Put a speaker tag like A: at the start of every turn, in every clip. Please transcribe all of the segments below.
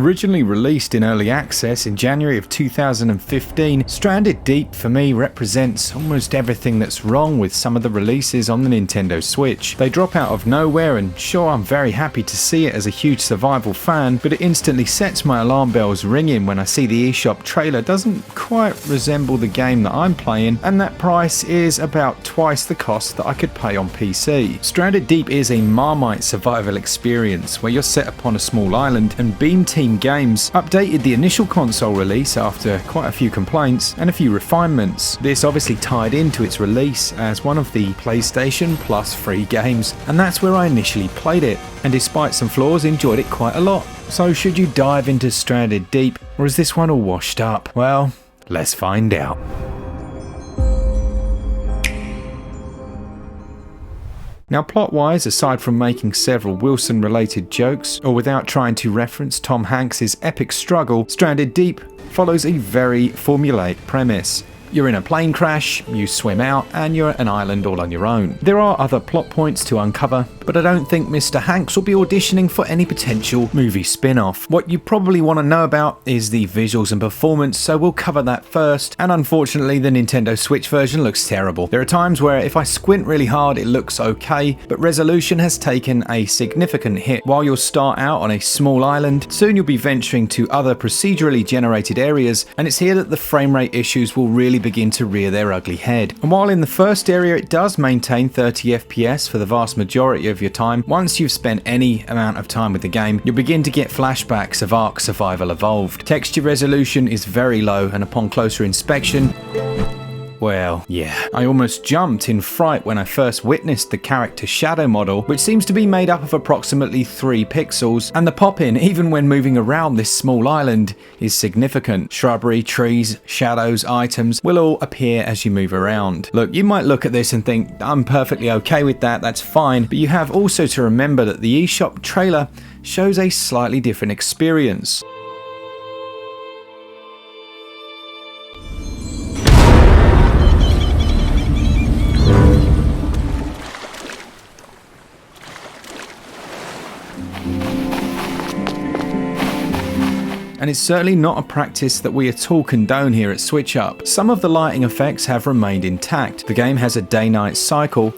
A: Originally released in early access in January of 2015, Stranded Deep for me represents almost everything that's wrong with some of the releases on the Nintendo Switch. They drop out of nowhere, and sure, I'm very happy to see it as a huge survival fan, but it instantly sets my alarm bells ringing when I see the eShop trailer doesn't quite resemble the game that I'm playing, and that price is about twice the cost that I could pay on PC. Stranded Deep is a Marmite survival experience where you're set upon a small island, and Beam Team Games updated the initial console release after quite a few complaints and a few refinements. This obviously tied into its release as one of the PlayStation Plus free games, and that's where I initially played it, and despite some flaws enjoyed it quite a lot. So should you dive into Stranded Deep, or is this one all washed up? Well, let's find out. Now, plot-wise, aside from making several Wilson-related jokes, or without trying to reference Tom Hanks' epic struggle, Stranded Deep follows a very formulaic premise. You're in a plane crash, you swim out, and you're at an island all on your own. There are other plot points to uncover, but I don't think Mr. Hanks will be auditioning for any potential movie spin-off. What you probably want to know about is the visuals and performance, so we'll cover that first, and unfortunately the Nintendo Switch version looks terrible. There are times where if I squint really hard it looks okay, but resolution has taken a significant hit. While you'll start out on a small island, soon you'll be venturing to other procedurally generated areas, and it's here that the frame rate issues will really begin to rear their ugly head. And while in the first area it does maintain 30 FPS for the vast majority of your time, once you've spent any amount of time with the game, you'll begin to get flashbacks of Ark Survival Evolved. Texture resolution is very low, and upon closer inspection, well, yeah, I almost jumped in fright when I first witnessed the character shadow model, which seems to be made up of approximately 3 pixels, and the pop-in, even when moving around this small island, is significant. Shrubbery, trees, shadows, items will all appear as you move around. Look, you might look at this and think, I'm perfectly okay with that, that's fine, but you have also to remember that the eShop trailer shows a slightly different experience. And it's certainly not a practice that we at all condone here at SwitchUp. Some of the lighting effects have remained intact. The game has a day-night cycle,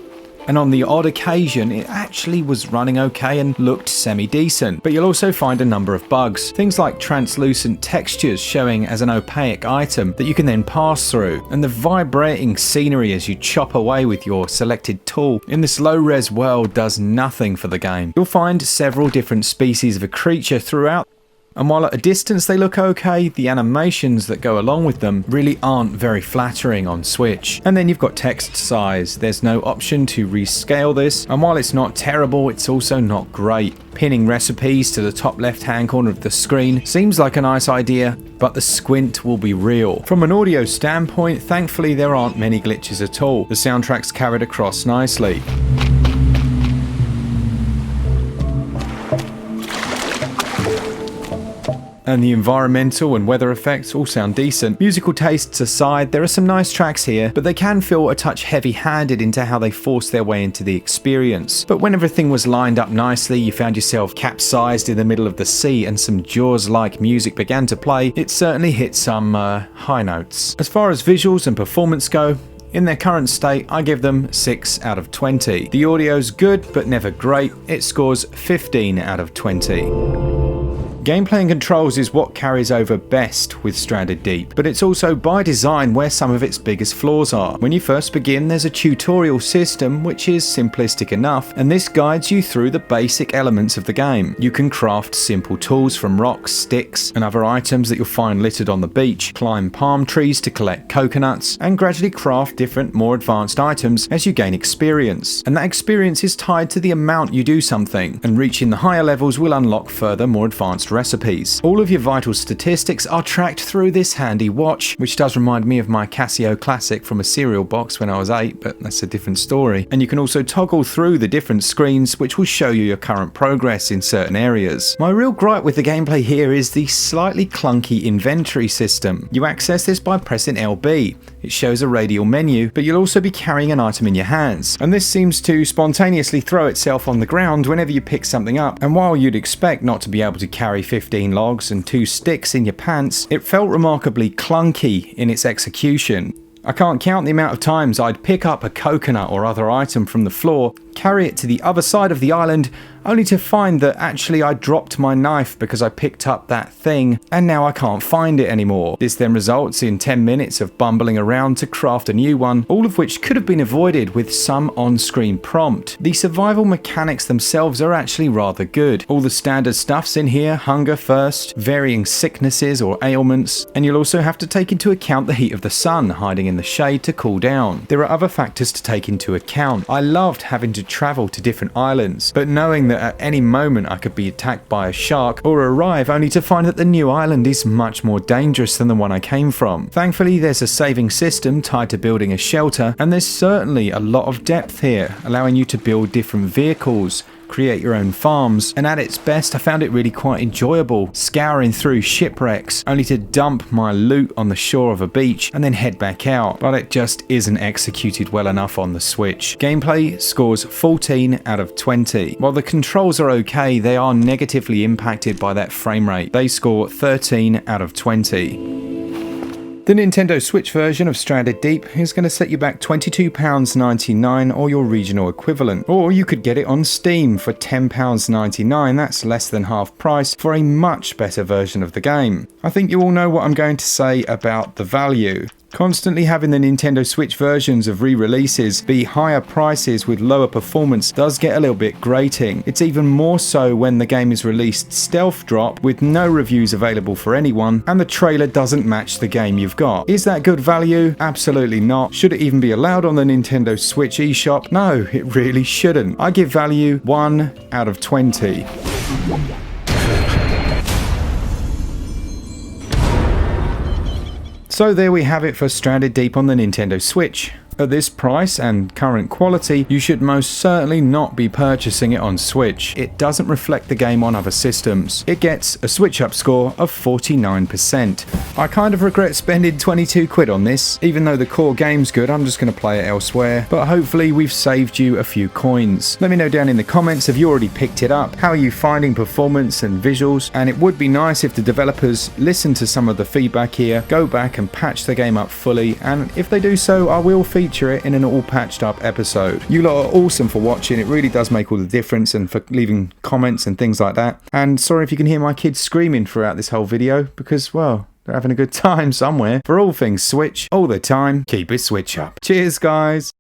A: and on the odd occasion it actually was running okay and looked semi-decent. But you'll also find a number of bugs. Things like translucent textures showing as an opaque item that you can then pass through, and the vibrating scenery as you chop away with your selected tool in this low-res world does nothing for the game. You'll find several different species of a creature throughout, and while at a distance they look okay, the animations that go along with them really aren't very flattering on Switch. And then you've got text size. There's no option to rescale this, and while it's not terrible, it's also not great. Pinning recipes to the top left-hand corner of the screen seems like a nice idea, but the squint will be real. From an audio standpoint, thankfully there aren't many glitches at all. The soundtrack's carried across nicely. And the environmental and weather effects all sound decent. Musical tastes aside, there are some nice tracks here, but they can feel a touch heavy-handed into how they force their way into the experience. But when everything was lined up nicely, you found yourself capsized in the middle of the sea and some Jaws-like music began to play, it certainly hit some high notes. As far as visuals and performance go, in their current state, I give them 6 out of 20. The audio's good, but never great. It scores 15 out of 20. Gameplay and controls is what carries over best with Stranded Deep, but it's also by design where some of its biggest flaws are. When you first begin, there's a tutorial system which is simplistic enough, and this guides you through the basic elements of the game. You can craft simple tools from rocks, sticks, and other items that you'll find littered on the beach, climb palm trees to collect coconuts, and gradually craft different, more advanced items as you gain experience. And that experience is tied to the amount you do something, and reaching the higher levels will unlock further, more advanced recipes. All of your vital statistics are tracked through this handy watch, which does remind me of my Casio Classic from a cereal box when I was 8, but that's a different story. And you can also toggle through the different screens which will show you your current progress in certain areas. My real gripe with the gameplay here is the slightly clunky inventory system. You access this by pressing LB. It shows a radial menu, but you'll also be carrying an item in your hands. And this seems to spontaneously throw itself on the ground whenever you pick something up. And while you'd expect not to be able to carry carry 15 logs and 2 sticks in your pants, it felt remarkably clunky in its execution. I can't count the amount of times I'd pick up a coconut or other item from the floor, carry it to the other side of the island, only to find that actually I dropped my knife because I picked up that thing, and now I can't find it anymore. This then results in 10 minutes of bumbling around to craft a new one, all of which could have been avoided with some on-screen prompt. The survival mechanics themselves are actually rather good. All the standard stuff's in here: hunger, thirst, varying sicknesses or ailments, and you'll also have to take into account the heat of the sun hiding in the shade to cool down. There are other factors to take into account. I loved having to travel to different islands, but knowing that at any moment I could be attacked by a shark or arrive only to find that the new island is much more dangerous than the one I came from. Thankfully, there's a saving system tied to building a shelter, and there's certainly a lot of depth here, allowing you to build different vehicles, create your own farms, and at its best I found it really quite enjoyable, scouring through shipwrecks only to dump my loot on the shore of a beach and then head back out, but it just isn't executed well enough on the Switch. Gameplay scores 14 out of 20. While the controls are okay, they are negatively impacted by that frame rate. They score 13 out of 20. The Nintendo Switch version of Stranded Deep is going to set you back £22.99 or your regional equivalent. Or you could get it on Steam for £10.99, that's less than half price, for a much better version of the game. I think you all know what I'm going to say about the value. Constantly having the Nintendo Switch versions of re-releases be higher prices with lower performance does get a little bit grating. It's even more so when the game is released stealth drop with no reviews available for anyone and the trailer doesn't match the game you've got. Is that good value? Absolutely not. Should it even be allowed on the Nintendo Switch eShop? No, it really shouldn't. I give value 1 out of 20. So there we have it for Stranded Deep on the Nintendo Switch. At this price and current quality, you should most certainly not be purchasing it on Switch. It doesn't reflect the game on other systems. It gets a SwitchUp score of 49%. I kind of regret spending 22 quid on this. Even though the core game's good, I'm just going to play it elsewhere, but hopefully we've saved you a few coins. Let me know down in the comments if you already picked it up. How are you finding performance and visuals? And it would be nice if the developers listen to some of the feedback here, go back and patch the game up fully, and if they do so, I will feature it in an all patched up episode. You lot are awesome for watching. It really does make all the difference, and for leaving comments and things like that. And sorry if you can hear my kids screaming throughout this whole video, because, well, they're having a good time somewhere. For all things Switch, all the time, keep it Switch up. Cheers, guys.